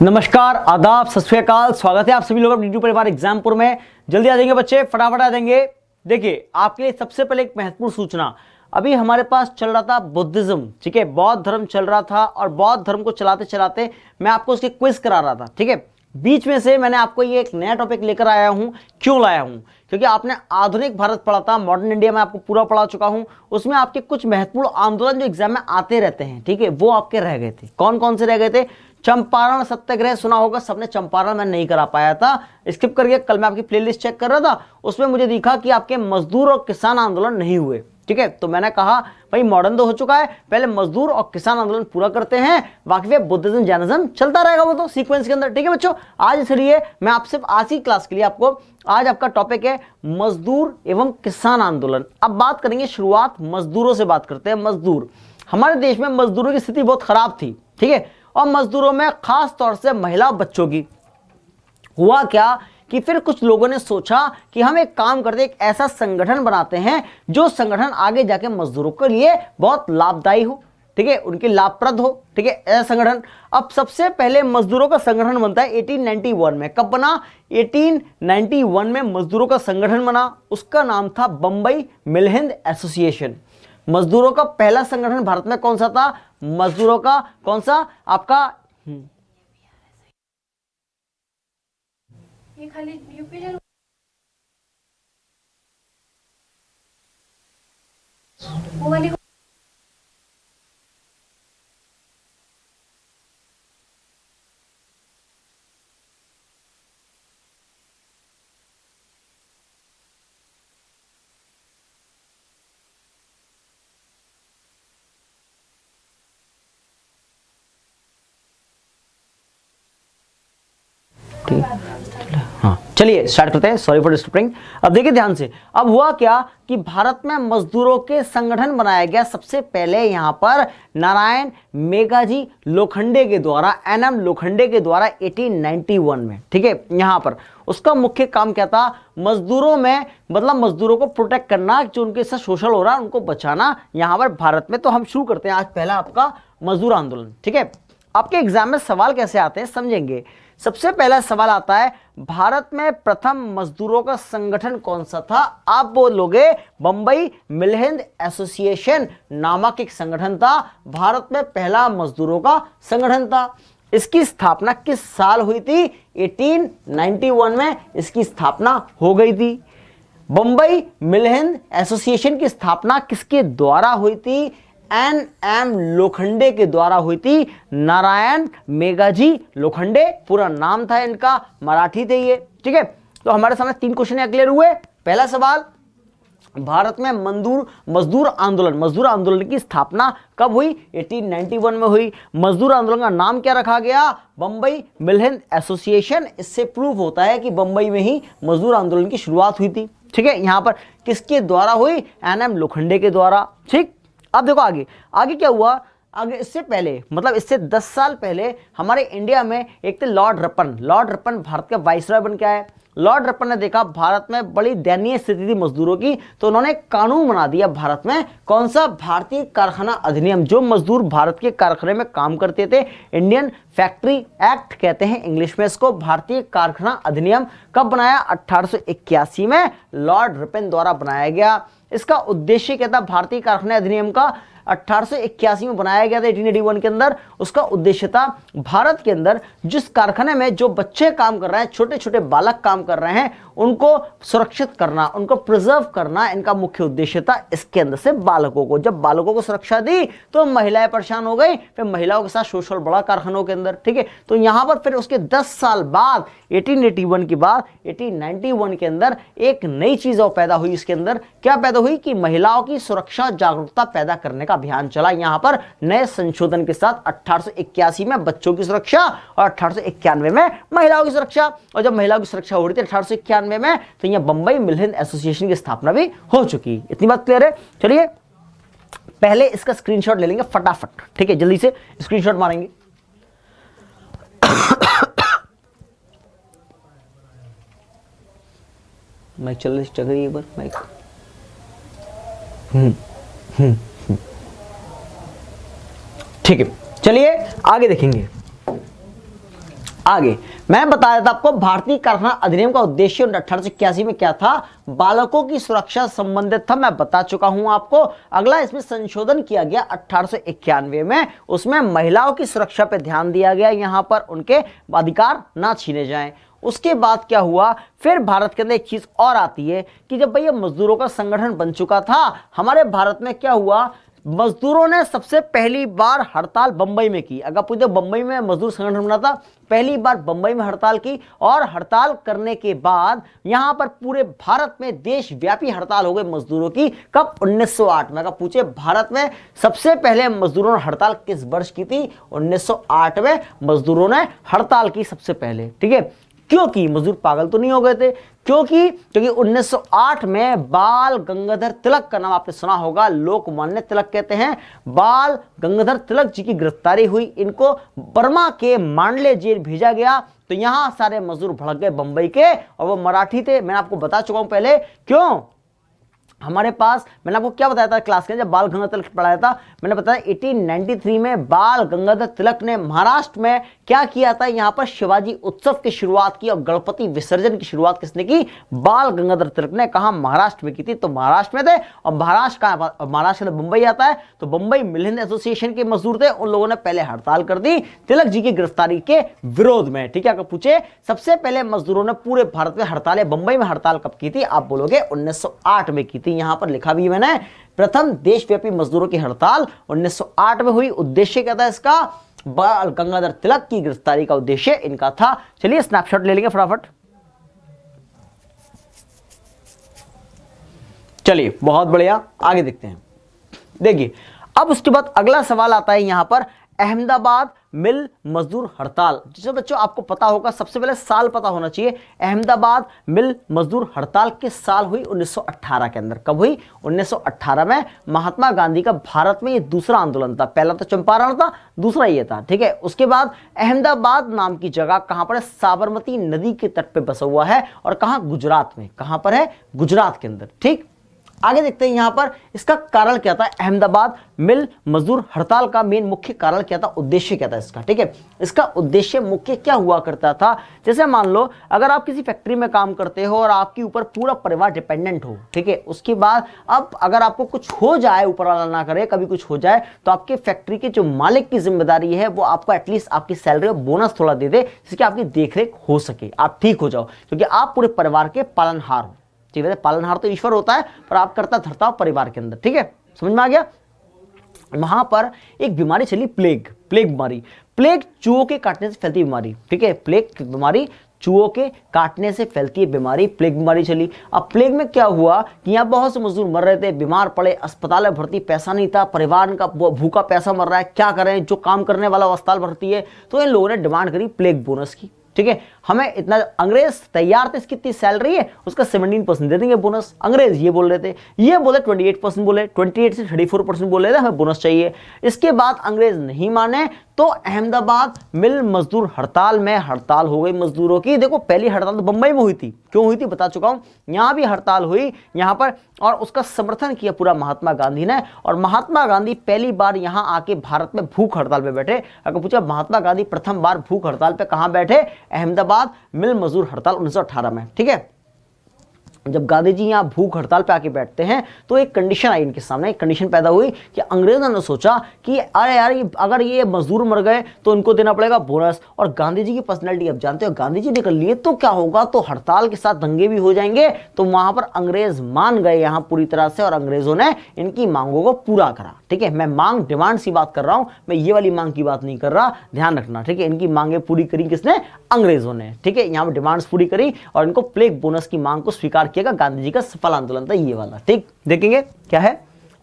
नमस्कार, आदाब, सत श्री अकाल। स्वागत है आप सभी लोग अपने यूट्यूब परिवार एग्जामपुर में। जल्दी आ जाएंगे बच्चे, फटाफट आ जाएंगे। देखिए, आपके लिए सबसे पहले एक महत्वपूर्ण सूचना। अभी हमारे पास चल रहा था बुद्धिज्म, ठीक है, बौद्ध धर्म चल रहा था, और बौद्ध धर्म को चलाते चलाते मैं आपको उसके क्विज करा रहा था, ठीक है। बीच में से मैंने आपको ये एक नया टॉपिक लेकर आया हूं। क्यों लाया हूं? क्योंकि आपने आधुनिक भारत पढ़ा था, मॉडर्न इंडिया में आपको पूरा पढ़ा चुका हूं। उसमें आपके कुछ महत्वपूर्ण आंदोलन जो एग्जाम में आते रहते हैं, ठीक है, वो आपके रह गए थे। कौन कौन से रह गए थे? चंपारण सत्याग्रह सुना होगा सबने। चंपारण मैं नहीं करा पाया था, स्किप करके। कल मैं आपकी प्लेलिस्ट चेक कर रहा था, उसमें मुझे दिखा कि आपके मजदूर और किसान आंदोलन नहीं हुए, ठीक है। तो मैंने कहा भाई मॉडर्न तो हो चुका है, पहले मजदूर और किसान आंदोलन पूरा करते हैं, बाकी वे बुद्धिज्म जैनिज्म चलता रहेगा, वो तो सीक्वेंस के अंदर, ठीक है बच्चों। आज इसलिए मैं आप सिर्फ आज ही क्लास के लिए आपको, आज आपका टॉपिक है मजदूर एवं किसान आंदोलन। अब बात करेंगे, शुरुआत मजदूरों से बात करते हैं। मजदूर, हमारे देश में मजदूरों की स्थिति बहुत खराब थी, ठीक है, और मजदूरों में खास तौर से महिला बच्चों की। हुआ क्या कि फिर कुछ लोगों ने सोचा कि हम एक काम करते, एक ऐसा संगठन बनाते हैं जो संगठन आगे जाके मजदूरों के लिए बहुत लाभदायी हो, ठीक है, उनके लाभप्रद हो, ठीक है, ऐसा संगठन। अब सबसे पहले मजदूरों का संगठन बनता है 1891 में। कब बना? 1891 में मजदूरों का संगठन बना। उसका नाम था बंबई मिल हिंद एसोसिएशन। मजदूरों का पहला संगठन भारत में कौन सा था? मजदूरों का कौन सा? आपका ये खाली यूपी वो वाली हाँ, चलिए स्टार्ट करते हैं। Sorry for disturbing. अब देखिए ध्यान से, अब हुआ क्या कि भारत में मजदूरों के संगठन बनाया गया सबसे पहले यहां पर नारायण मेघाजी लोखंडे के द्वारा, एनएम लोखंडे के द्वारा 1891 में, ठीक है। यहां पर उसका मुख्य काम क्या था? मजदूरों में, मतलब मजदूरों को प्रोटेक्ट करना, जो उनके साथ शोषण हो रहा है उनको बचाना यहां पर भारत में। तो हम शुरू करते हैं आज पहला आपका मजदूर आंदोलन, ठीक है। आपके एग्जाम में सवाल कैसे आते हैं समझेंगे। सबसे पहला सवाल आता है, भारत में प्रथम मजदूरों का संगठन कौन सा था? आप बोलोगे बंबई मिल हिंद एसोसिएशन नामक एक संगठन था, भारत में पहला मजदूरों का संगठन था। इसकी स्थापना किस साल हुई थी? 1891 में इसकी स्थापना हो गई थी। बंबई मिल हिंद एसोसिएशन की स्थापना किसके द्वारा हुई थी? एन.एम. लोखंडे के द्वारा हुई थी। नारायण मेघाजी लोखंडे पूरा नाम था इनका, मराठी थे ये, ठीक है। तो हमारे सामने तीन क्वेश्चन क्लियर हुए। पहला सवाल, भारत में मजदूर आंदोलन की स्थापना कब हुई? 1891 में हुई। मजदूर आंदोलन का नाम क्या रखा गया? बंबई मिल हिंद एसोसिएशन। इससे प्रूव होता है कि बंबई में ही मजदूर आंदोलन की शुरुआत हुई थी, ठीक है। यहां पर किसके द्वारा हुई? एन.एम. लोखंडे के द्वारा, ठीक। अब देखो आगे क्या हुआ। आगे इससे पहले, मतलब इससे 10 साल पहले हमारे इंडिया में एक थे लॉर्ड रपन भारत का वाइसरॉय बन के आए। लॉर्ड रपन ने देखा भारत में बड़ी दयनीय स्थिति थी मजदूरों की, तो उन्होंने एक कानून बना दिया भारत में। कौन सा? भारतीय कारखाना अधिनियम। जो मजदूर भारत के कारखाने में काम करते थे, इंडियन फैक्ट्री एक्ट कहते हैं इंग्लिश में इसको, भारतीय कारखाना अधिनियम कब बनाया? 1881 में लॉर्ड रिपन द्वारा बनाया गया। इसका उद्देश्य क्या था? भारतीय कारखाना अधिनियम का 1881 में बनाया गया था, 1881 के अंदर। उसका उद्देश्य था भारत के अंदर जिस कारखाने में जो बच्चे काम कर रहे हैं, छोटे छोटे बालक काम कर रहे हैं, उनको सुरक्षित करना, उनको प्रिजर्व करना इनका मुख्य उद्देश्य था। इसके अंदर से बालकों को, जब बालकों को सुरक्षा दी तो महिलाएं परेशान हो गई, फिर महिलाओं के साथ शोषण बढ़ा कारखानों के अंदर, ठीक है। तो यहां पर फिर उसके 10 साल बाद 1881 के बाद 1891 के अंदर एक नई चीज और पैदा हुई। इसके अंदर क्या पैदा हुई कि महिलाओं की सुरक्षा जागरूकता पैदा करने का अभियान चला। यहां पर नए संशोधन के साथ 1881 में बच्चों की सुरक्षा और 1891 में महिलाओं की सुरक्षा। और जब महिलाओं की सुरक्षा हो रही थी 1891 में, तो यहां बंबई मिल हिंद एसोसिएशन की स्थापना भी हो चुकी। इतनी बात क्लियर है। चलिए पहले इसका स्क्रीनशॉट ले लेंगे फटाफट, ठीक है, जल्दी से स्क्रीनशॉट मारेंगे। माइक चल रही है एक बार माइक। ठीक है, चलिए आगे देखेंगे। आगे मैं बताया था आपको भारतीय कारखाना अधिनियम का उद्देश्य 1881 में क्या था, बालकों की सुरक्षा संबंधित था, मैं बता चुका हूं आपको। अगला इसमें संशोधन किया गया 1891 में, उसमें महिलाओं की सुरक्षा पे ध्यान दिया गया, यहां पर उनके अधिकार ना छीने जाएं। उसके बाद क्या हुआ, फिर भारत के अंदर एक चीज और आती है कि जब भैया मजदूरों का संगठन बन चुका था हमारे भारत में, क्या हुआ, मजदूरों ने सबसे पहली बार हड़ताल बंबई में की। अगर पूछे बंबई में मजदूर संगठन बना था, पहली बार बंबई में हड़ताल की, और हड़ताल करने के बाद यहां पर पूरे भारत में देशव्यापी हड़ताल हो गई मजदूरों की। कब? 1908 में। अगर पूछे भारत में सबसे पहले मजदूरों ने हड़ताल किस वर्ष की थी? 1908 में मजदूरों ने हड़ताल की सबसे पहले। ठीक है, क्योंकि मजदूर पागल तो नहीं हो गए थे, क्योंकि 1908 में बाल गंगाधर तिलक का नाम आपने सुना होगा, लोकमान्य तिलक कहते हैं, बाल गंगाधर तिलक जी की गिरफ्तारी हुई। इनको बर्मा के मांडले जेल भेजा गया, तो यहां सारे मजदूर भड़क गए बंबई के, और वो मराठी थे। मैंने आपको बता चुका हूं पहले, क्यों हमारे पास, मैंने आपको क्या बताया था क्लास के जब बाल गंगाधर तिलक पढ़ाया था, मैंने बताया 1893 में बाल गंगाधर तिलक ने महाराष्ट्र में क्या किया था, यहां पर शिवाजी उत्सव की शुरुआत की, और गणपति विसर्जन की शुरुआत किसने की? बाल गंगाधर तिलक ने। कहा? महाराष्ट्र में की थी। तो महाराष्ट्र में थे, और महाराष्ट्र का महाराष्ट्र के बंबई आता है, तो बंबई मिलिंद एसोसिएशन के मजदूर थे, उन लोगों ने पहले हड़ताल कर दी तिलक जी की गिरफ्तारी के विरोध में। ठीक है, अगर पूछे सबसे पहले मजदूरों ने पूरे भारत में हड़ताल, बंबई में हड़ताल कब की थी? आप बोलोगे 1908 में की थी। यहां पर लिखा भी है मैंने, प्रथम देशव्यापी मजदूरों की हड़ताल 1908 में हुई। उद्देश्य क्या था इसका? बाल गंगाधर तिलक की गिरफ्तारी का उद्देश्य इनका था। चलिए स्नैपशॉट ले लेंगे फटाफट। चलिए बहुत बढ़िया, आगे देखते हैं। देखिए अब उसके बाद अगला सवाल आता है यहां पर, अहमदाबाद मिल मजदूर हड़ताल। जिसे बच्चों आपको पता होगा, सबसे पहले साल पता होना चाहिए। अहमदाबाद मिल मजदूर हड़ताल किस साल हुई? 1918 के अंदर। कब हुई? 1918 में। महात्मा गांधी का भारत में ये दूसरा आंदोलन था, पहला तो चंपारण था, दूसरा ये था। ठीक है, उसके बाद अहमदाबाद नाम की जगह कहां पर है? साबरमती नदी के तट पे बसा हुआ है, और कहां? गुजरात में। कहां पर है? गुजरात के अंदर। ठीक, आगे देखते हैं यहां पर इसका कारण क्या था, अहमदाबाद मिल मजदूर हड़ताल का मेन मुख्य कारण क्या था, उद्देश्य क्या था इसका। ठीक है, इसका उद्देश्य मुख्य क्या हुआ करता था, जैसे मान लो अगर आप किसी फैक्ट्री में काम करते हो और आपके ऊपर पूरा परिवार डिपेंडेंट हो, ठीक है, उसके बाद अब अगर आपको कुछ हो जाए, ऊपर वाला ना करे, कभी कुछ हो जाए, तो आपके फैक्ट्री के जो मालिक की जिम्मेदारी है वो आपको एटलीस्ट आपकी सैलरी और बोनस थोड़ा दे दे, जिसकी आपकी देखरेख हो सके, आप ठीक हो जाओ, क्योंकि आप पूरे परिवार के पालनहार हो। ठीक है, पालनहार तो ईश्वर होता है, पर आप करता धरता हो परिवार के अंदर। ठीक है, समझ में आ गया। वहां पर एक बीमारी चली, प्लेग बीमारी। प्लेग चूहों के काटने से फैलती बीमारी। ठीक है, प्लेग बीमारी चूहों के काटने से फैलती है बीमारी, प्लेग बीमारी चली। अब प्लेग में क्या हुआ कि यहाँ बहुत से मजदूर मर रहे थे, बीमार पड़े, अस्पताल में भर्ती, पैसा नहीं था, परिवार का भूखा पैसा मर रहा है, क्या करें, जो काम करने वाला अस्पताल भर्ती है। तो इन लोगों ने डिमांड करी प्लेग बोनस की। ठीक है, हमें इतना, अंग्रेज तैयार थे, इसकी इतनी सैलरी है, उसका 17% दे देंगे बोनस। अंग्रेज ये बोल रहे थे, ये बोले 28% बोले, 28 से 34% बोल रहे थे हमें बोनस चाहिए। इसके बाद अंग्रेज नहीं माने, तो अहमदाबाद मिल मजदूर हड़ताल में हड़ताल हो गई मजदूरों की। देखो पहली हड़ताल तो बंबई में हुई थी, क्यों हुई थी बता चुका हूं, यहां भी हड़ताल हुई यहां पर, और उसका समर्थन किया पूरा महात्मा गांधी ने। और महात्मा गांधी पहली बार यहां आके भारत में भूख हड़ताल पे बैठे। अगर पूछा महात्मा गांधी प्रथम बार भूख हड़ताल पे कहां बैठे? अहमदाबाद मिल मजदूर हड़ताल 1918 में। ठीक है, जब गांधी जी यहाँ भूख हड़ताल पे आके बैठते हैं तो एक कंडीशन आई इनके सामने, एक कंडीशन पैदा हुई कि अंग्रेजों ने सोचा कि अरे यार अगर ये मजदूर मर गए तो इनको देना पड़ेगा बोनस। और गांधी जी की पर्सनैलिटी अब जानते हो, गांधी जी निकल लिए तो क्या होगा, तो हड़ताल के साथ दंगे भी हो जाएंगे। तो वहां पर अंग्रेज मान गए यहाँ पूरी तरह से, और अंग्रेजों ने इनकी मांगों को पूरा करा। ठीक है, मैं मांग डिमांड सी बात कर रहा हूं, मैं ये वाली मांग की बात नहीं कर रहा, ध्यान रखना। ठीक है, इनकी मांगे पूरी करी किसने? अंग्रेजों ने। ठीक है, यहाँ पर डिमांड्स पूरी करी और इनको प्लेग बोनस की मांग को स्वीकार किया। गांधी जी का सफल आंदोलन था ये वाला। ठीक, देखेंगे क्या है।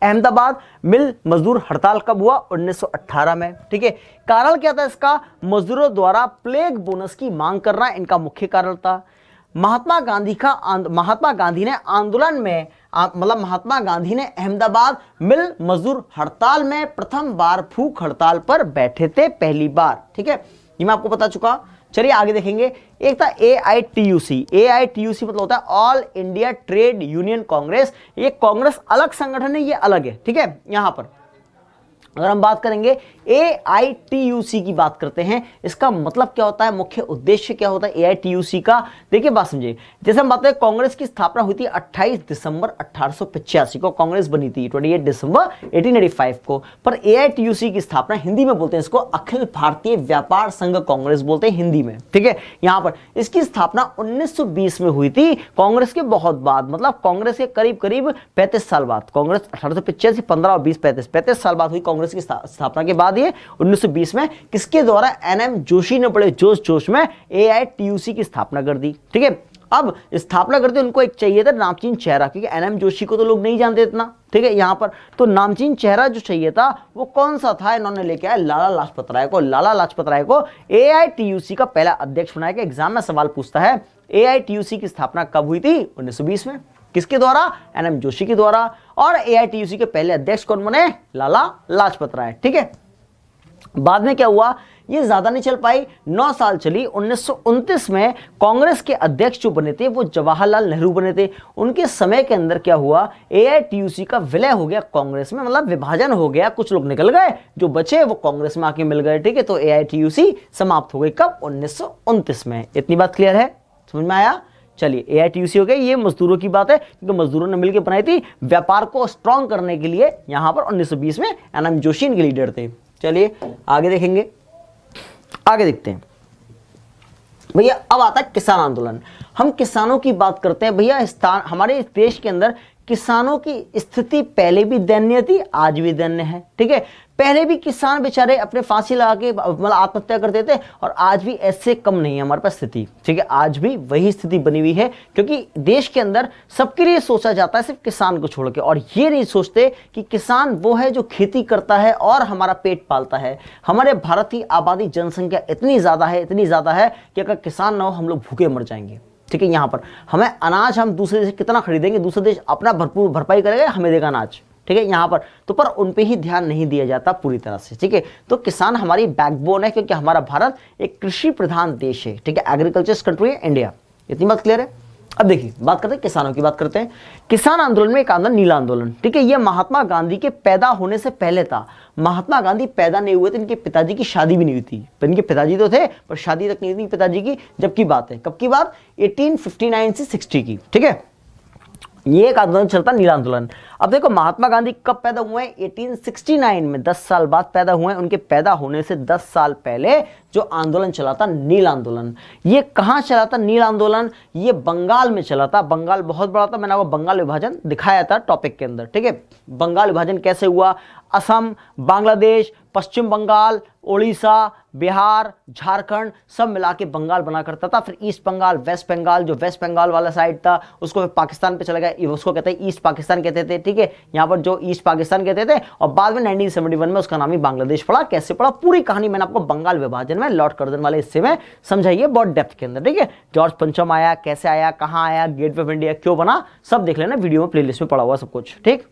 अहमदाबाद मिल मजदूर हड़ताल कब हुआ? 1918 में। ठीक है, कारण क्या था इसका? मजदूरों द्वारा प्लेग बोनस की मांग करना इनका मुख्य कारण था। महात्मा गांधी ने आंदोलन में, मतलब महात्मा गांधी ने अहमदाबाद मिल मजदूर हड़ताल में प्रथम बार भूख हड़ताल पर बैठे थे, पहली बार। ठीक है, ये मैं आपको बता चुका। चलिए आगे देखेंगे। एक था AITUC मतलब होता है all India trade union Congress. ये कांग्रेस अलग संगठन है, ये अलग है। ठीक है, यहां पर अगर हम बात करेंगे AITUC की बात करते हैं, इसका मतलब क्या होता है, मुख्य उद्देश्य क्या होता है AITUC का। देखिए बात समझिए, जैसे हम बात करें कांग्रेस की स्थापना हुई थी 28 दिसंबर 1885 को, कांग्रेस बनी थी 28 दिसंबर 1885 को। पर AITUC की स्थापना, हिंदी में बोलते हैं इसको अखिल भारतीय व्यापार संघ कांग्रेस बोलते हैं हिंदी में, ठीक है। यहां पर इसकी स्थापना 1920 में हुई थी, कांग्रेस के बहुत बाद, मतलब कांग्रेस के करीब करीब 35 साल बाद। कांग्रेस 1885, 15 और 20, 35 साल बाद हुई कांग्रेस की स्थापना के बाद ये 1920 में किसके द्वारा, NM जोशी ने बड़े जोश जोश में AITUC की स्थापना कर दी, ठीक है। अब स्थापना करते उनको एक चाहिए था नामचीन चेहरा, क्योंकि NM जोशी को तो लोग नहीं जानते इतना, ठीक है। यहां पर तो नामचीन चेहरा जो चाहिए था वो कौन सा था, इन्होंने लेके आया लाला लाजपत राय को। लाला लाजपत राय को AITUC का पहला अध्यक्ष बनाया गया। एग्जाम में सवाल पूछता है AITUC की स्थापना कब हुई थी, 1920 में, किसके द्वारा, NM जोशी के द्वारा। और AITUC के पहले अध्यक्ष कौन बने, लाला लाजपत राय, ठीक है। बाद में क्या हुआ, ये ज्यादा नहीं चल पाई, 9 साल चली। 1929 में कांग्रेस के अध्यक्ष जो बने थे वो जवाहरलाल नेहरू बने थे। उनके समय के अंदर क्या हुआ, AITUC का विलय हो गया कांग्रेस में, मतलब विभाजन हो गया, कुछ लोग निकल गए, जो बचे वो कांग्रेस में आके मिल गए, ठीक है। तो AITUC समाप्त हो गई कब, 1929 में। इतनी बात क्लियर है, समझ में आया। चलिए AITUC हो गया, ये मजदूरों की बात है, क्योंकि मजदूरों ने मिलकर बनाई थी, व्यापार को स्ट्रांग करने के लिए। यहां पर 1920 में NM जोशी इनके लीडर थे। चलिए आगे देखेंगे, आगे देखते हैं भैया। अब आता है किसान आंदोलन। हम किसानों की बात करते हैं भैया। हमारे इस देश के अंदर किसानों की स्थिति पहले भी दयनीय थी, आज भी दयनीय है, ठीक है। पहले भी किसान बेचारे अपने फांसी लगा के मतलब आत्महत्या करते थे, और आज भी ऐसे कम नहीं है हमारे पास स्थिति, ठीक है। आज भी वही स्थिति बनी हुई है, क्योंकि देश के अंदर सबके लिए सोचा जाता है सिर्फ किसान को छोड़ के, और ये नहीं सोचते कि किसान वो है जो खेती करता है और हमारा पेट पालता है। हमारे भारत की आबादी, जनसंख्या इतनी ज्यादा है, इतनी ज्यादा है कि अगर किसान ना हो हम लोग भूखे मर जाएंगे, ठीक है। यहां पर हमें अनाज हम दूसरे देश कितना खरीदेंगे, दूसरे देश अपना भरपूर भरपाई करेगा, हमें देगा अनाज, ठीक है। यहां पर तो पर उन पे ही ध्यान नहीं दिया जाता पूरी तरह से, ठीक है। तो किसान हमारी बैकबोन है, क्योंकि हमारा भारत एक कृषि प्रधान देश है, ठीक है। एग्रीकल्चर कंट्री है इंडिया। इतनी बात क्लियर है। अब देखिए बात करते हैं किसानों की, बात करते हैं किसान आंदोलन में। एक आंदोलन नीला आंदोलन, ठीक है। यह महात्मा गांधी के पैदा होने से पहले था। महात्मा गांधी पैदा नहीं हुए थे, इनके पिताजी की शादी भी नहीं हुई थी। इनके पिताजी तो थे पर शादी तक नहीं थी पिताजी की। जब की बात है, कब की बात, 1859 से 60 की, ठीक है। ये एक आंदोलन चलता नीला आंदोलन। अब देखो महात्मा गांधी कब पैदा हुए हैं, 1869 में, 10 साल बाद पैदा हुए हैं। उनके पैदा होने से 10 साल पहले जो आंदोलन चला था नील आंदोलन, ये कहां चला था नील आंदोलन, ये बंगाल में चला था। बंगाल बहुत बड़ा था, मैंने आपको बंगाल विभाजन दिखाया था टॉपिक के अंदर, ठीक है। बंगाल विभाजन कैसे हुआ, असम, बांग्लादेश, पश्चिम बंगाल, उड़ीसा, बिहार, झारखंड सब मिला के बंगाल बना करता था। फिर ईस्ट बंगाल, वेस्ट बंगाल, जो वेस्ट बंगाल वाला साइड था उसको पाकिस्तान पे चला गया, उसको कहते हैं ईस्ट पाकिस्तान कहते थे, ठीक है। यहाँ पर जो ईस्ट पाकिस्तान कहते थे, और बाद में 1971 में उसका नाम ही बांग्लादेश पड़ा। कैसे पड़ा, पूरी कहानी मैंने आपको बंगाल विभाजन में लॉर्ड कर्जन वाले हिस्से में समझाइए, बहुत डेप्थ के अंदर, ठीक है। जॉर्ज पंचम आया, कैसे आया, कहाँ आया, गेटवे ऑफ इंडिया क्यों बना, सब देख लेना वीडियो में, प्लेलिस्ट में पड़ा हुआ सब कुछ, ठीक।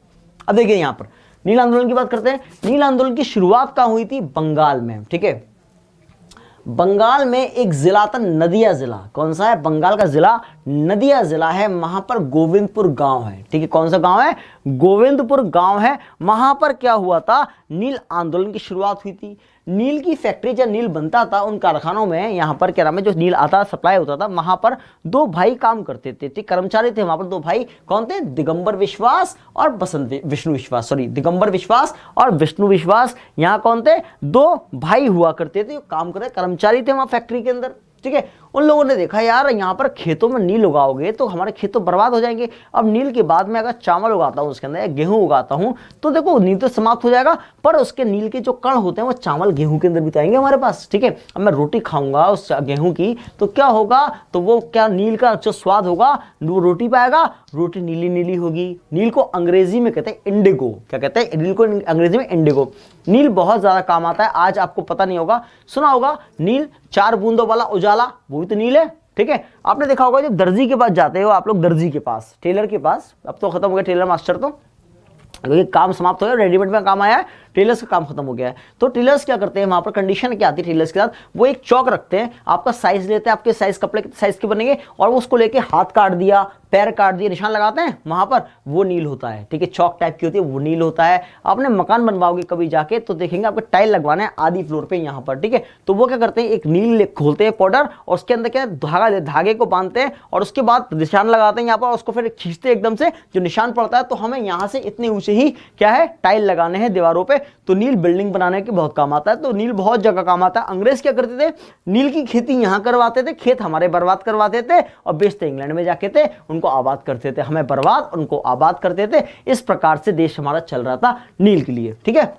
अब देखिए यहाँ पर नील आंदोलन की बात करते हैं। नील आंदोलन की शुरुआत कहां हुई थी, बंगाल में, ठीक है। बंगाल में एक जिला था नदिया जिला। कौन सा है, बंगाल का जिला नदिया जिला है। वहां पर गोविंदपुर गांव है, ठीक है। कौन सा गांव है, गोविंदपुर गांव है। वहां पर क्या हुआ था, नील आंदोलन की शुरुआत हुई थी। नील की फैक्ट्री जब नील बनता था उन कारखानों में, यहाँ पर क्या नाम है, जो नील आता सप्लाई होता था, वहां पर 2 भाई काम करते थे, ठीक, कर्मचारी थे वहां पर 2 भाई। कौन थे, दिगंबर विश्वास और विष्णु विश्वास, सॉरी दिगंबर विश्वास और विष्णु विश्वास। यहाँ कौन थे, 2 भाई हुआ करते थे, काम करते कर्मचारी थे वहां फैक्ट्री के अंदर, ठीक है। उन लोगों ने देखा यार यहाँ पर खेतों में नील उगाओगे तो हमारे खेत तो बर्बाद हो जाएंगे। अब नील के बाद में अगर चावल उगाता हूँ उसके अंदर, गेहूं उगाता हूँ, तो देखो नील तो समाप्त हो जाएगा, पर उसके नील के जो कण होते हैं वो चावल गेहूं के अंदर भी तो आएंगे हमारे पास, ठीक है। अब मैं रोटी खाऊंगा उस गेहूं की, तो क्या होगा, तो वो क्या नील का जो स्वाद होगा वो रोटी पाएगा, रोटी नीली नीली होगी। नील को अंग्रेजी में कहते हैं इंडिगो। क्या कहते हैं, नील को अंग्रेजी में इंडिगो। नील बहुत ज्यादा काम आता है, आज आपको पता नहीं होगा, सुना होगा नील 4 बूंदों वाला उजाला, वो भी तो नील है, ठीक है। आपने देखा होगा जब दर्जी के पास जाते हो आप लोग, दर्जी के पास, टेलर के पास, अब तो खत्म हो गया टेलर मास्टर, तो क्योंकि काम समाप्त हो गया, रेडीमेड में काम आया है। टेलर्स का काम खत्म हो गया है। तो टेलर्स क्या करते हैं, वहां पर कंडीशन क्या आती है टेलर्स के साथ, वो एक चौक रखते हैं, आपका साइज लेते हैं, आपके साइज कपड़े साइज के बनेंगे, और वो उसको लेके हाथ काट दिया, पैर काट दिए, निशान लगाते हैं वहां पर, वो नील होता है। ठीक है, चौक टाइप की होती है, वो नील होता है। आपने मकान बनवाओगे कभी जाके तो देखेंगे आपको टाइल लगवाना है आधी फ्लोर पे यहाँ पर। ठीक है, तो वो क्या करते हैं, एक नील खोलते हैं पाउडर, और उसके अंदर क्या धागे को बांधते हैं, और उसके बाद निशान लगाते हैं यहाँ पर, उसको फिर खींचते हैं एकदम से, जो निशान पड़ता है तो हमें यहाँ से इतने ऊंचे ही क्या है टाइल लगाने हैं दीवारों पे। तो नील बिल्डिंग बनाने के बहुत काम आता है, तो नील बहुत जगह काम आता है। अंग्रेज क्या करते थे, नील की खेती यहाँ करवाते थे, खेत हमारे बर्बाद करवाते थे और बेचते इंग्लैंड में जाके थे, उनको आबाद करते थे, हमें बर्बाद उनको आबाद करते थे। इस प्रकार से देश हमारा चल रहा था नील के लिए। ठीक है,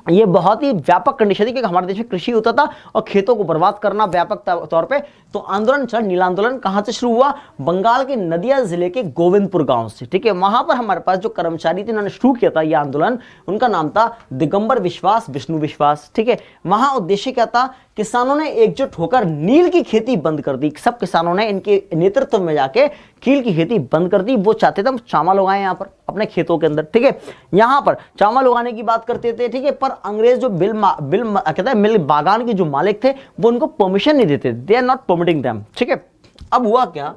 ये बहुत ही व्यापक कंडीशन थी, क्योंकि हमारे देश में कृषि होता था और खेतों को बर्बाद करना व्यापक तौर पे। तो आंदोलन चला, नील आंदोलन कहां से शुरू हुआ, बंगाल के नदिया जिले के गोविंदपुर गांव से। ठीक है, वहां पर हमारे पास जो कर्मचारी थे, उन्होंने शुरू किया था ये आंदोलन, उनका नाम था दिगंबर विश्वास, विष्णु विश्वास। ठीक है, वहां उद्देश्य क्या था, किसानों ने एकजुट होकर नील की खेती बंद कर दी। सब किसानों ने इनके नेतृत्व में जाके कील की खेती बंद कर दी। वो चाहते थे हम चावल उगाएं यहाँ पर अपने खेतों के अंदर। ठीक है, यहाँ पर चावल उगाने की बात करते थे। ठीक है, पर अंग्रेज जो कहते हैं मिल बागान के जो मालिक थे, वो उनको परमिशन नहीं देते, they are not permitting them. ठीक है, अब हुआ क्या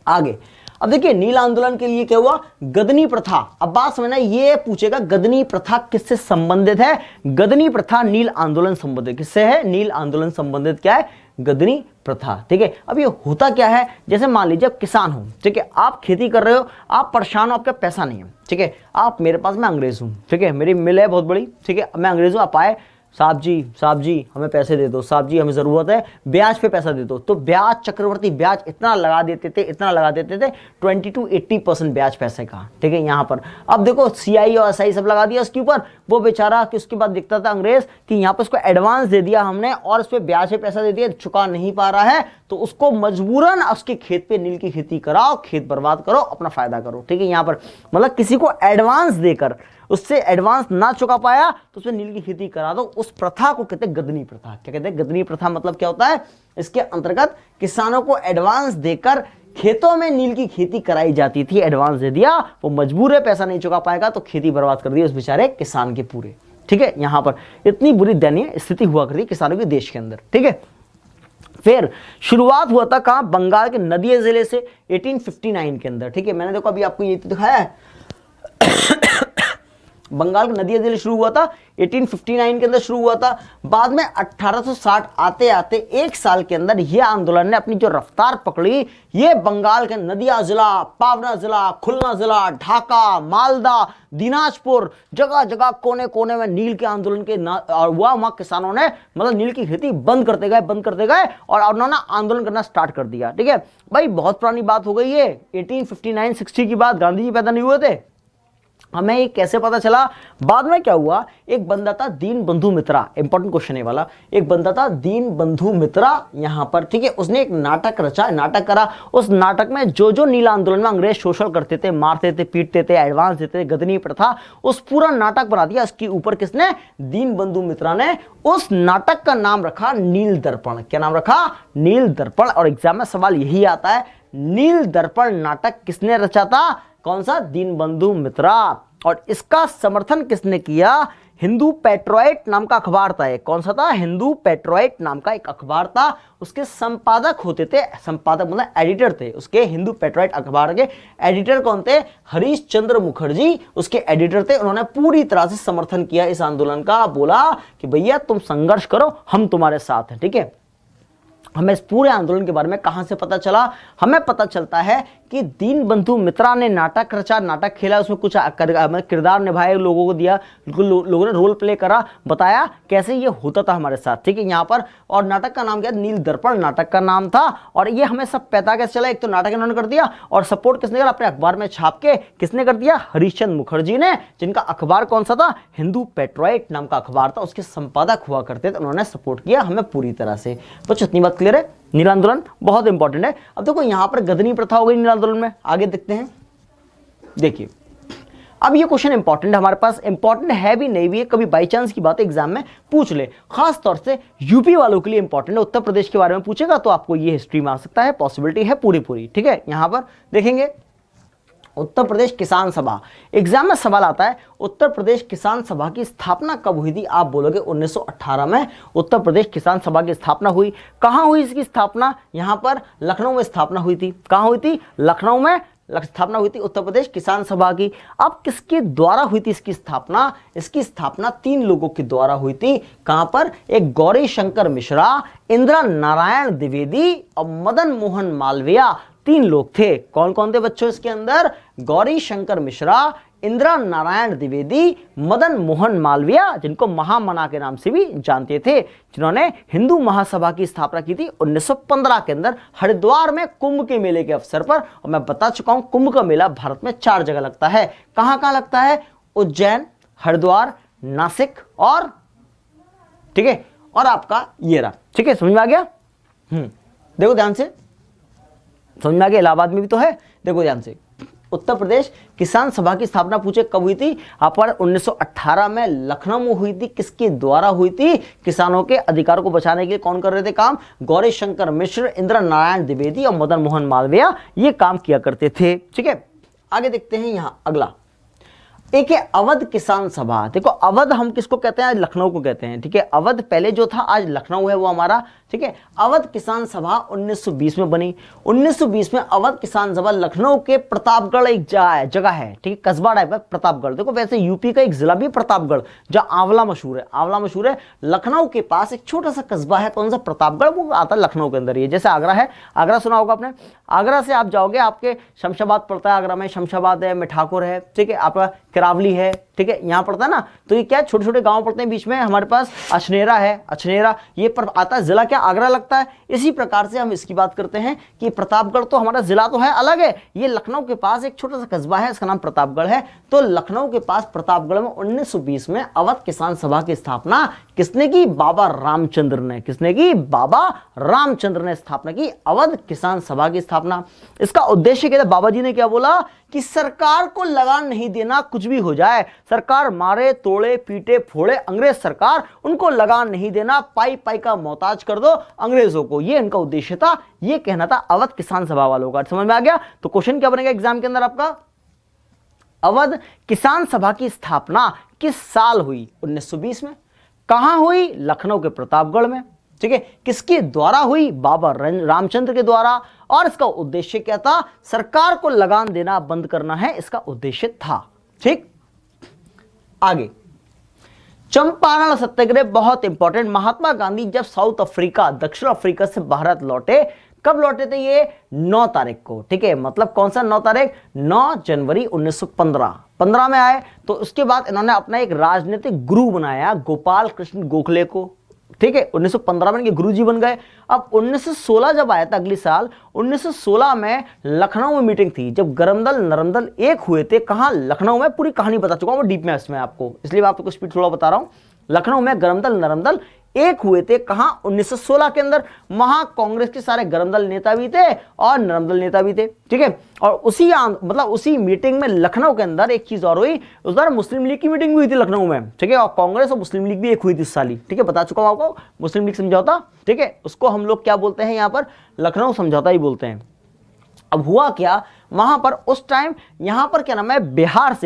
आगे, अब देखिए नील आंदोलन के लिए क्या हुआ, गदनी प्रथा। अब बात समझना, ये पूछेगा गदनी प्रथा किससे संबंधित है, गदनी प्रथा नील आंदोलन संबंधित किससे है, नील आंदोलन संबंधित क्या है, गदनी प्रथा। ठीक है, अब ये होता क्या है, जैसे मान लीजिए आप किसान हो, ठीक है, आप खेती कर रहे हो, आप परेशान हो, आपका पैसा नहीं है। ठीक है, आप मेरे पास, मैं अंग्रेज हूं, ठीक है, मेरी मिल है बहुत बड़ी, ठीक है, मैं अंग्रेज हूं, आप आए, साहब जी हमें पैसे दे दो, साहब जी हमें ज़रूरत है, ब्याज पे पैसा दे दो। तो ब्याज, चक्रवर्ती ब्याज इतना लगा देते थे 20 to 80% ब्याज पैसे का। ठीक है, यहाँ पर अब देखो CI और SI सब लगा दिया उसके ऊपर, वो बेचारा कि उसके बाद दिखता था अंग्रेज कि यहाँ पर उसको एडवांस दे दिया हमने और उस पर ब्याज पे पैसा दे दिया, चुका नहीं पा रहा है, तो उसको मजबूरन उसके खेत पे नील की खेती कराओ, खेत बर्बाद करो, अपना फायदा करो। ठीक है, यहाँ पर मतलब किसी को एडवांस देकर उससे एडवांस ना चुका पाया तो उसमें नील की खेती करा दो। उस प्रथा को कहते हैं गदनी प्रथा। क्या कहते हैं, गदनी प्रथा मतलब क्या होता है, इसके अंतर्गत किसानों को एडवांस देकर खेतों में नील की खेती कराई जाती थी। एडवांस दे दिया, वो मजबूर है, पैसा नहीं चुका पाएगा तो खेती बर्बाद कर दी उस बेचारे किसान के पूरे। ठीक है, यहां पर इतनी बुरी दयनीय स्थिति हुआ करती किसानों के देश के अंदर। ठीक है, फिर शुरुआत हुआ था कहां, बंगाल के नदिया जिले से 1859 के अंदर। ठीक है, मैंने देखो अभी आपको ये तो दिखाया है बंगाल के नदिया जिले शुरू हुआ था 1859 के अंदर शुरू हुआ था। बाद में 1860 आते आते एक साल के अंदर यह आंदोलन ने अपनी जो रफ्तार पकड़ी, ये बंगाल के नदिया जिला, पावना जिला, खुलना जिला, ढाका, मालदा, दिनाजपुर, जगह जगह कोने कोने में नील के आंदोलन के हुआ। वहां किसानों ने मतलब नील की खेती बंद करते गए और उन्होंने आंदोलन करना स्टार्ट कर दिया। ठीक है भाई, बहुत पुरानी बात हो गई है, 1859-60 की बात, गांधी जी पैदा नहीं हुए थे। हमें ये कैसे पता चला, बाद में क्या हुआ, एक बंदा था दीन बंधु मित्रा, इंपॉर्टेंट क्वेश्चन है वाला, एक बंदा था दीन बंधु मित्रा यहां पर। ठीक है, उसने एक नाटक रचा, नाटक करा। उस नाटक में जो जो नीला आंदोलन में अंग्रेज शोषण करते थे, मारते थे, पीटते थे, एडवांस देते थे, गदनी प्रथा, उस पूरा नाटक बना दिया। इसके ऊपर किसने, दीन बंधु मित्रा ने। उस नाटक का नाम रखा नील दर्पण। क्या नाम रखा, नील दर्पण। और एग्जाम में सवाल यही आता है, नील दर्पण नाटक किसने रचा था, कौन सा, दीन बंधु मित्रा। और इसका समर्थन किसने किया, हिंदू पेट्रोइट नाम का अखबार था। कौन सा था, हिंदू पेट्रोइट नाम का एक अखबार था। उसके संपादक होते थे, संपादक मतलब एडिटर थे उसके, हिंदू पेट्रोइट अखबार के एडिटर कौन थे, हरीश चंद्र मुखर्जी उसके एडिटर थे। उन्होंने पूरी तरह से समर्थन किया इस आंदोलन का, बोला कि भैया तुम संघर्ष करो, हम तुम्हारे साथ हैं। ठीक है, हमें इस पूरे आंदोलन के बारे में कहां से पता चला, हमें पता चलता है कि दीन बंधु मित्रा ने नाटक रचा, नाटक खेला, उसमें कुछ किरदार निभाए, लोगों को दिया, लोगों ने रोल प्ले करा, बताया कैसे ये होता था हमारे साथ। ठीक है, यहाँ पर, और नाटक का नाम क्या, नील दर्पण नाटक का नाम था। और ये हमें सब पता कैसे चला, एक तो नाटक इन्होंने कर दिया और सपोर्ट किसने करा, अपने अखबार में छाप के किसने कर दिया, हरीशचंद्र मुखर्जी ने, जिनका अखबार कौन सा था, हिंदू पेट्रोइट नाम का अखबार था, उसके संपादक हुआ करते थे, उन्होंने सपोर्ट किया हमें पूरी तरह से। तो इतनी बात क्लियर है, नील आंदोलन बहुत इंपॉर्टेंट है। अब देखो यहां पर गदनी प्रथा हो गई नील आंदोलन में, आगे देखते हैं। देखिए अब ये क्वेश्चन इंपॉर्टेंट हमारे पास, इंपॉर्टेंट है भी नहीं भी है, कभी बाई चांस की बात एग्जाम में पूछ ले, खास तौर से यूपी वालों के लिए इंपॉर्टेंट है। उत्तर प्रदेश के बारे में पूछेगा तो आपको ये हिस्ट्री में आ सकता है, पॉसिबिलिटी है पूरी। ठीक है, यहां पर देखेंगे उत्तर प्रदेश किसान सभा। एग्जाम में सवाल आता है उत्तर प्रदेश किसान सभा की स्थापना कब हुई थी? आप बोलोगे 1918 में उत्तर प्रदेश किसान सभा की स्थापना हुई। कहां हुई इसकी स्थापना? यहां पर लखनऊ में स्थापना हुई थी। कहां हुई थी? लखनऊ में स्थापना हुई थी उत्तर प्रदेश किसान सभा की। अब किसके द्वारा हुई थी इसकी स्थापना? इसकी स्थापना 3 लोगों के द्वारा हुई थी। कहां पर? एक गौरी शंकर मिश्रा, इंदिरा नारायण द्विवेदी और मदन मोहन मालवीय। 3 लोग थे। कौन कौन थे बच्चों इसके अंदर? गौरी शंकर मिश्रा, इंदिरा नारायण द्विवेदी, मदन मोहन मालवीय, जिनको महामना के नाम से भी जानते थे, जिन्होंने हिंदू महासभा की स्थापना की थी 1915 के अंदर हरिद्वार में कुंभ के मेले के अवसर पर। और मैं बता चुका हूं कुंभ का मेला भारत में 4 जगह लगता है। कहां कहां लगता है? उज्जैन, हरिद्वार, नासिक और ठीक है और आपका ये रहा। ठीक है, समझ में आ गया? देखो ध्यान से, समझ में आ गया? इलाहाबाद में भी तो है। देखो ध्यान से, उत्तर प्रदेश किसान सभा की स्थापना पूछे कब हुई थी? आप पर 1918 में लखनऊ में हुई थी। किसके द्वारा हुई थी? किसानों के अधिकार को बचाने के लिए कौन कर रहे थे काम? गौरी शंकर मिश्र, इंदिरा नारायण द्विवेदी और मदन मोहन मालवीय ये काम किया करते थे। ठीक है, आगे देखते हैं। यहां अगला एक है अवध किसान सभा। देखो अवध हम किसको कहते हैं? आज लखनऊ को कहते हैं। ठीक है, अवध पहले जो था आज लखनऊ है वो हमारा। ठीक है, अवध किसान सभा 1920 में बनी। 1920 में अवध किसान सभा लखनऊ के प्रतापगढ़ एक जगह है। ठीक है, कस्बा टाइप है प्रतापगढ़। देखो वैसे यूपी का एक जिला भी प्रतापगढ़, जहां आंवला मशहूर है। आंवला मशहूर है। लखनऊ के पास एक छोटा सा कस्बा है, कौन सा? प्रतापगढ़। वो आता है लखनऊ के अंदर। ये जैसे आगरा है, आगरा सुना होगा आपने। आगरा से आप जाओगे, आपके शमशाबाद पड़ता है। आगरा में शमशाबाद है, मिठाकुर है। ठीक है, आपका किरावली है। ठीक है, यहां पड़ता है ना। तो ये क्या छोटे छोटे गांव पड़ते हैं बीच में। हमारे पास अछनेरा है, अछनेरा ये पर आता है। जिला क्या? आगरा लगता है। इसी प्रकार से हम इसकी बात करते हैं कि प्रतापगढ़ तो हमारा जिला तो है, अलग है। ये लखनऊ के पास एक छोटा सा कस्बा है, इसका नाम प्रतापगढ़ है। तो लखनऊ के पास प्रतापगढ़ में 1920 में अवध किसान सभा की स्थापना किसने की? बाबा रामचंद्र ने। किसने की? बाबा रामचंद्र ने स्थापना की अवध किसान सभा की स्थापना। इसका उद्देश्य क्या था? बाबा जी ने क्या बोला कि सरकार को लगान नहीं देना, कुछ भी हो जाए, सरकार मारे तोड़े पीटे फोड़े, अंग्रेज सरकार, उनको लगान नहीं देना, पाई पाई का मोहताज कर दो अंग्रेजों को। ये इनका उद्देश्य था, ये कहना था अवध किसान सभा वालों का। समझ में आ गया? तो क्वेश्चन क्या बनेगा एग्जाम के अंदर आपका? अवध किसान सभा की स्थापना किस साल हुई? 1920 में। कहां हुई? लखनऊ के प्रतापगढ़ में। ठीक है, किसके द्वारा हुई? बाबा रामचंद्र के द्वारा। और इसका उद्देश्य क्या था? सरकार को लगान देना बंद करना है, इसका उद्देश्य था। ठीक, आगे चंपारण सत्याग्रह बहुत इंपॉर्टेंट। महात्मा गांधी जब साउथ अफ्रीका, दक्षिण अफ्रीका से भारत लौटे, कब लौटे थे? ये 9 तारीख को। ठीक है, मतलब कौन सा 9 तारीख? 9 जनवरी 1915 में आए। तो उसके बाद इन्होंने अपना एक राजनीतिक गुरु बनाया, गोपाल कृष्ण गोखले को। ठीक है, 1915 में इनके गुरुजी बन गए। अब 1916 जब आया था, अगली साल 1916 में लखनऊ में मीटिंग थी, जब गरमदल नरमदल एक हुए थे। कहां? लखनऊ में। पूरी कहानी बता चुका हूं, वो डीप में इसमें आपको, इसलिए मैं आपको स्पीड थोड़ा बता रहा हूं। लखनऊ में गरमदल नरमदल एक हुए थे। कहां? 1916 के अंदर। वहां कांग्रेस के सारे गरमदल नेता भी थे और नरमदल नेता भी थे। ठीक है, और उसी मीटिंग में लखनऊ के अंदर एक चीज और हुई। उस बार मुस्लिम लीग की मीटिंग हुई थी लखनऊ में। ठीक है, और कांग्रेस और मुस्लिम लीग भी एक हुई थी उस साल ही। ठीक है, बता चुका हूं आपको मुस्लिम लीग समझौता। ठीक है, उसको हम लोग क्या बोलते हैं यहां पर? लखनऊ समझौता ही बोलते हैं। अब हुआ क्या वहां पर उस टाइम, यहां पर क्या नाम है?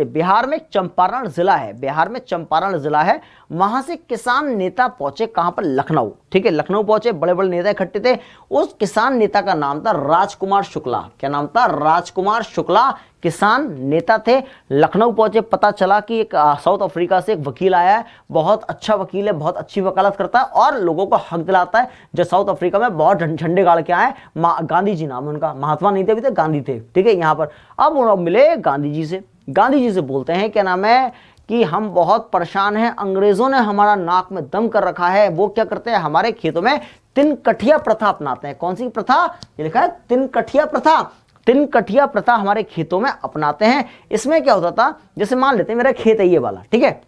बिहार में चंपारण जिला है। बिहार में चंपारण जिला है। वहां से किसान नेता पहुंचे। कहां पर? लखनऊ। ठीक है, लखनऊ पहुंचे, बड़े बड़े नेता इकट्ठे थे। उस किसान नेता का नाम था राजकुमार शुक्ला। क्या नाम था? राजकुमार शुक्ला किसान नेता थे। लखनऊ पहुंचे, पता चला कि एक साउथ अफ्रीका से एक वकील आया है, बहुत अच्छा वकील है, बहुत अच्छी वकालत करता है और लोगों को हक दिलाता है। जो साउथ अफ्रीका में बहुत झंडे गाड़ के आए, गांधी जी नाम है उनका। महात्मा नहीं थे अभी तक, गांधी थे। ठीक है, यहां पर अब वो मिले गांधी जी से। गांधी जी से बोलते हैं क्या नाम है कि हम बहुत परेशान हैं, अंग्रेजों ने हमारा नाक में दम कर रखा है। वो क्या करते हैं? हमारे खेतों में 3 कठिया प्रथा अपनाते हैं। कौन सी प्रथा? ये लिखा है 3 कठिया प्रथा। 3 कठिया प्रथा हमारे खेतों में अपनाते हैं। इसमें क्या होता था? जैसे मान लेते हैं मेरा खेत है ये वाला। ठीक है,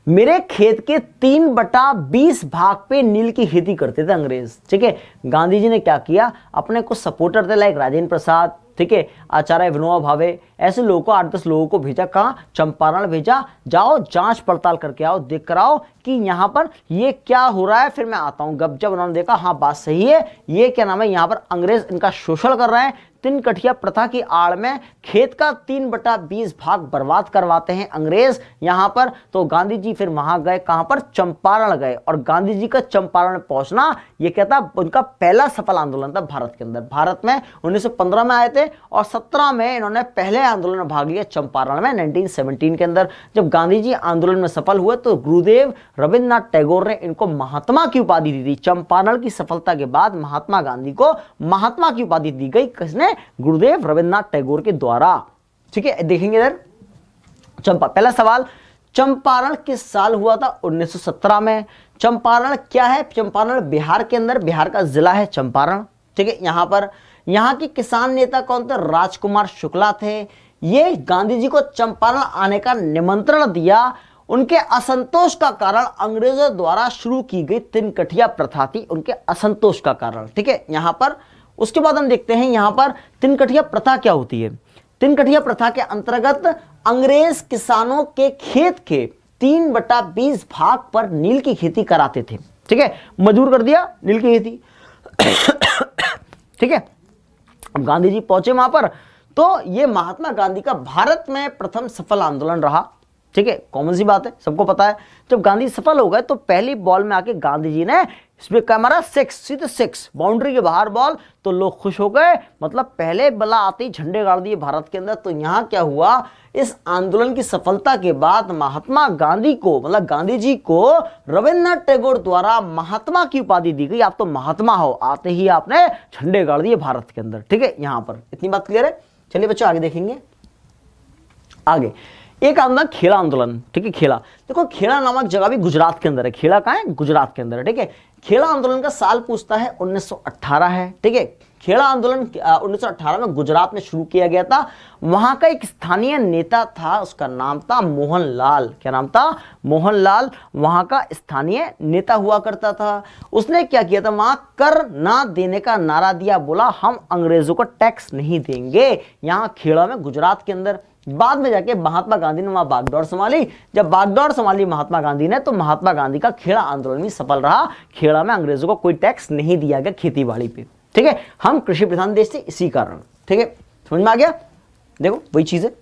मेरे खेत के 3/20 भाग पे नील की खेती करते थे अंग्रेज। ठीक है, गांधी जी ने क्या किया? अपने कुछ सपोर्टर थे, लाइक राजेंद्र प्रसाद, ठीक है, आचार्य विनोबा भावे, ऐसे लोगों को 8-10 लोगों को भेजा, कहाँ, चंपारण भेजा, जाओ जांच पड़ताल करके आओ, देख कर आओ कि यहाँ पर ये क्या हो रहा है, फिर मैं आता हूँ। जब उन्होंने देखा हाँ बात सही है, ये क्या नाम है, यहाँ पर अंग्रेज इनका शोषण कर रहे हैं, तिनकठिया प्रथा की आड़ में खेत का 3/20 भाग बर्बाद करवाते हैं अंग्रेज यहाँ पर। तो गांधी जी फिर वहां गए, कहां पर, चंपारण गए, और गांधी जी का चंपारण पहुंचना ये कहता उनका पहला सफल आंदोलन था भारत के अंदर। भारत में 1915 में आए थे और 17 में इन्होंने पहले आंदोलन में भाग लिया चंपारण में 1917 के अंदर। जब गांधी जी आंदोलन में सफल हुए तो गुरुदेव रविन्द्रनाथ टैगोर ने इनको महात्मा की उपाधि दी थी। चंपारण की सफलता के बाद महात्मा गांधी को महात्मा की उपाधि दी गई, किसने, गुरुदेव रविन्द्रनाथ टैगोर के द्वारा। ठीक है, देखेंगे इधर पहला सवाल, चंपारण किस साल हुआ था, 1917 में। चंपारण क्या है, चंपारण बिहार के अंदर, बिहार का जिला है चंपारण। ठीक है, यहां पर यहां के किसान नेता कौन थे, राजकुमार शुक्ला थे। ये गांधी जी को चंपारण आने का निमंत्रण दिया, उनके असंतोष का कारण अंग्रेजों द्वारा शुरू की गई तिनकठिया प्रथा थी, उनके असंतोष का कारण। ठीक है, यहां पर उसके बाद हम देखते हैं यहां पर तिनकठिया प्रथा क्या होती है। तिनकठिया प्रथा के अंतर्गत अंग्रेज किसानों के खेत के 3/20 भाग पर नील की खेती कराते थे। ठीक है, मजबूर कर दिया नील की खेती। ठीक है, अब गांधी जी पहुंचे वहां पर, तो यह महात्मा गांधी का भारत में प्रथम सफल आंदोलन रहा। ठीक है, कॉमन सी बात है, सबको पता है। जब गांधी सफल हो गए तो पहली बॉल में आके गांधी जी ने इसमें क्या मारा, 6, सीधे 6 बाउंड्री के बाहर बॉल, तो लोग खुश हो गए, मतलब पहले बला आते ही झंडे गाड़ दिए भारत के अंदर। तो यहां क्या हुआ, इस आंदोलन की सफलता के बाद महात्मा गांधी को, मतलब गांधी जी को रविन्द्रनाथ टैगोर द्वारा महात्मा की उपाधि दी गई। आप तो महात्मा हो, आते ही आपने झंडे गाड़ दिए भारत के अंदर। ठीक है, यहां पर इतनी बात क्लियर है। चलिए बच्चों आगे देखेंगे। आगे एक आंदोलन खेड़ा आंदोलन। ठीक है, खेड़ा, देखो खेड़ा नामक जगह भी गुजरात के अंदर है। खेड़ा कहां है, गुजरात के अंदर है। ठीक है, खेड़ा आंदोलन का साल पूछता है 1918 है। ठीक है, खेड़ा आंदोलन 1918 में गुजरात में शुरू किया गया था। वहां का एक स्थानीय नेता था, उसका नाम था मोहनलाल। क्या नाम था, मोहनलाल, वहां का स्थानीय नेता हुआ करता था। उसने क्या किया था, वहां कर ना देने का नारा दिया, बोला हम अंग्रेजों को टैक्स नहीं देंगे, यहां खेड़ा में गुजरात के अंदर। बाद में जाके महात्मा गांधी ने वहां बागडोर संभाली। जब बागडोर संभाली महात्मा गांधी ने, तो महात्मा गांधी का खेड़ा आंदोलन भी सफल रहा। खेड़ा में अंग्रेजों को कोई टैक्स नहीं दिया गया खेती बाड़ी पे। ठीक है, हम कृषि प्रधान देश थे इसी कारण। ठीक है, समझ में आ गया, देखो वही चीज है।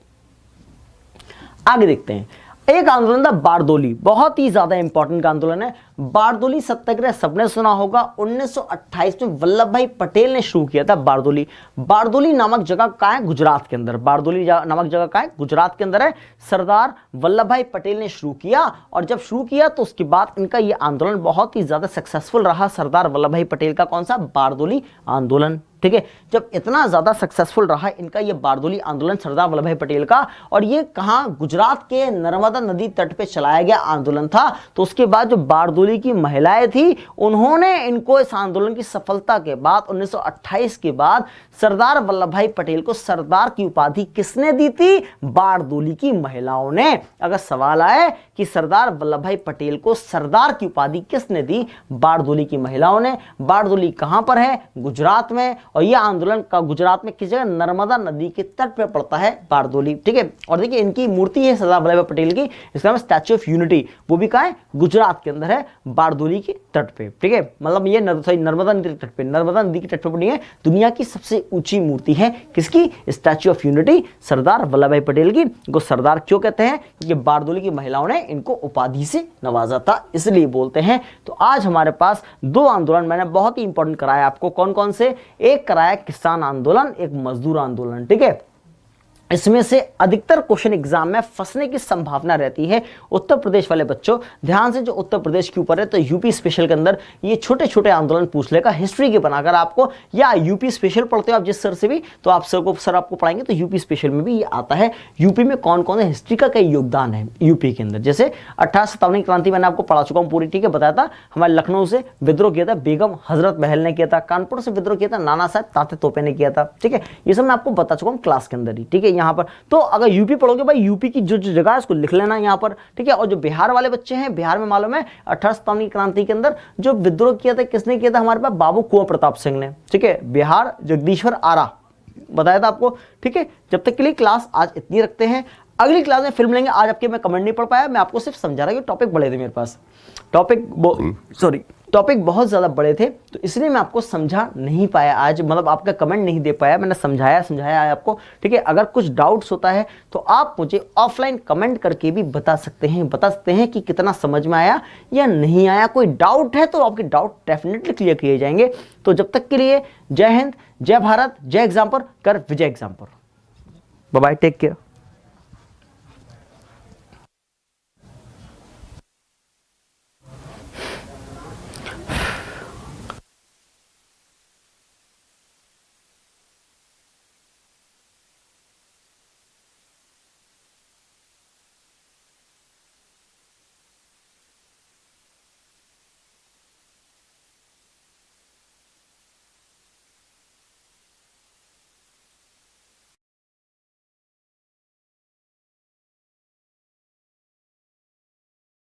आगे देखते हैं, एक आंदोलन था बारदोली, बहुत ही ज्यादा इंपॉर्टेंट आंदोलन है। बारदोली सत्याग्रह सबने सुना होगा, 1928 में वल्लभ भाई पटेल ने शुरू किया था बारदोली। बारदोली नामक जगह कहाँ है, गुजरात के अंदर। बारदोली नामक जगह कहाँ है, गुजरात के अंदर है। सरदार वल्लभ भाई पटेल ने शुरू किया, और जब शुरू किया तो उसके बाद इनका यह आंदोलन बहुत ही ज्यादा सक्सेसफुल रहा। सरदार वल्लभ भाई पटेल का कौन सा, बारदोली आंदोलन। ठीक है, जब इतना ज्यादा सक्सेसफुल रहा इनका ये बारदोली आंदोलन सरदार वल्लभ भाई पटेल का, और ये कहां, गुजरात के नर्मदा नदी तट पे चलाया गया आंदोलन था। तो उसके बाद जो बारदोली की महिलाएं थी, उन्होंने इनको इस आंदोलन की सफलता के बाद 1928 के बाद सरदार वल्लभ भाई पटेल को सरदार की उपाधि किसने दी थी, बारदोली की महिलाओं ने। अगर सवाल आए कि सरदार वल्लभ भाई पटेल को सरदार की उपाधि किसने दी, बारदोली की महिलाओं ने। बारदोली कहां पर है, गुजरात में, और यह आंदोलन का गुजरात में किस जगह, नर्मदा नदी के तट पर पड़ता है बारदोली। ठीक है, और देखिए इनकी मूर्ति है सरदार वल्लभ भाई पटेल की, इसका नाम स्टैच्यू ऑफ यूनिटी, वो भी कहां है, गुजरात के अंदर है, बारदोली के तट पे। ठीक है, मतलब ये नर्मदा नदी के तट पे, नर्मदा नदी के तट पे बनी है, दुनिया की सबसे ऊंची मूर्ति है किसकी, statue of unity, Sardar Vallabh भाई पटेल की। इनको सरदार क्यों कहते हैं, क्योंकि बारदोली की महिलाओं ने इनको उपाधि से नवाजा था, इसलिए बोलते हैं। तो आज हमारे पास 2 आंदोलन मैंने बहुत ही इंपॉर्टेंट कराया आपको, कौन कौन से, एक कराया किसान आंदोलन, एक मजदूर आंदोलन। ठीक है, इसमें से अधिकतर क्वेश्चन एग्जाम में फंसने की संभावना रहती है उत्तर प्रदेश वाले बच्चों। ध्यान से, जो उत्तर प्रदेश के ऊपर है, तो यूपी स्पेशल के अंदर ये छोटे छोटे आंदोलन पूछ लेगा हिस्ट्री के बनाकर आपको, या यूपी स्पेशल पढ़ते हो आप जिस सर से भी, तो आप सर आपको पढ़ाएंगे तो यूपी स्पेशल में भी ये आता है, यूपी में कौन कौन से हिस्ट्री का क्या योगदान है यूपी के अंदर। जैसे 1857 की क्रांति मैंने आपको पढ़ा चुका हूँ पूरी। ठीक है, बताया था हमारे लखनऊ से विद्रोह किया था बेगम हजरत महल ने किया था, कानपुर से विद्रोह किया था नाना साहब ताते तोपे ने किया था। ठीक है, ये सब मैं आपको बता चुका हूँ क्लास के अंदर ही। ठीक है, यहाँ पर तो अगर यूपी पढ़ोगे भाई, यूपी की जो जगह है उसको लिख लेना यहाँ पर। ठीक है, और जो बिहार वाले बच्चे हैं, बिहार में मालूम है 1857 की क्रांति के अंदर जो विद्रोह किया था, किसने किया था, हमारे पास बाबू कुंवर प्रताप सिंह ने। ठीक है, बिहार जगदीश्वर आरा, बताया था आपको। ठीक है, जब तक के लिए क्लास आज इतनी रखते हैं, अगली क्लास में फिल्म लेंगे। आज आपके मैं कमेंट नहीं पढ़ पाया, मैं आपको सिर्फ समझा रहा हूँ, टॉपिक बड़े थे मेरे पास, टॉपिक बहुत ज़्यादा बड़े थे, तो इसलिए मैं आपको समझा नहीं पाया आज, मतलब आपका कमेंट नहीं दे पाया, मैंने समझाया है आपको। ठीक है, अगर कुछ डाउट्स होता है तो आप मुझे ऑफलाइन कमेंट करके भी बता सकते हैं कि कितना समझ में आया या नहीं आया। कोई डाउट है तो आपके डाउट डेफिनेटली क्लियर किए जाएंगे। तो जब तक के लिए जय हिंद, जय भारत, जय एग्जाम्पर, कर विजय Exampur. Bye bye, take care.